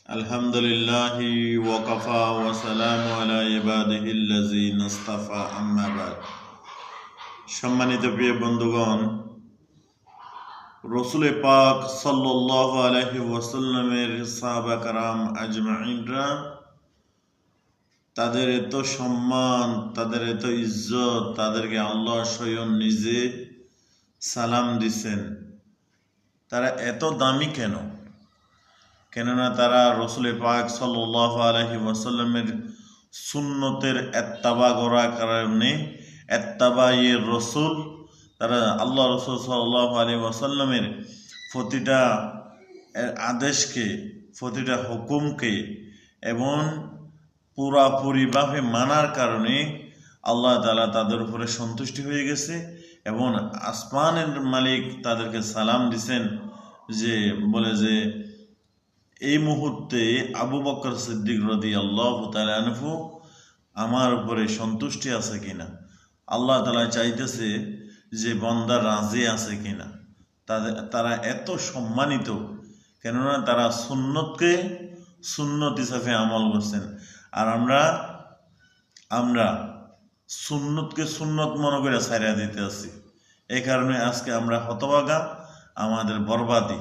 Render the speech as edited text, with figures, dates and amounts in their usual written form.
আলহামদুলিল্লাহি ওয়া কাফা ওয়া সালামু আলা ইবাদিহিল্লাযিনা ইসতাফা আম্মা বাদ। সম্মানিত প্রিয় বন্ধুগণ, রাসূল পাক সাল্লাল্লাহু আলাইহি ওয়াসাল্লামের সাহাবা کرام আজমাইনরা তাদের এত সম্মান, তাদের এত ইজ্জত, তাদেরকে আল্লাহ স্বয়ং নিজে সালাম দিছেন। তারা এত দামি কেন? কেননা তারা রাসূল পাক সাল্লাল্লাহু আলাইহি ওয়াসাল্লামের সুন্নতের ইত্তেবা করার কারণে ইত্তেবায়ে রাসূল, তারা আল্লাহ রাসূল সাল্লাল্লাহু আলাইহি ওয়াসাল্লামের প্রতিটা আদেশকে, প্রতিটা হুকুমকে এবং পুরাপুরিভাবে মানার কারণে আল্লাহ তাআলা তাদের উপরে সন্তুষ্টি হয়ে গেছে এবং আসমানের মালিক তাদেরকে সালাম দিছেন, যে বলে যে এই মুহূর্তে আবু বকর সিদ্দিক রাদিয়াল্লাহু তাআলা আনহু আমার উপরে সন্তুষ্টি আছে কিনা, আল্লাহ তাআলা চাইতেছে যে বান্দা রাজি আছে কিনা। তারা এত সম্মানিত, কেননা তারা সুন্নতকে সুন্নত হিসাবে আমল করছেন। আর আমরা সুন্নতকে সুন্নত মনে করে ছাইড়া দিতে আছি। এই কারণে আজকে আমরা হতভাগা, আমাদের বরবাদি।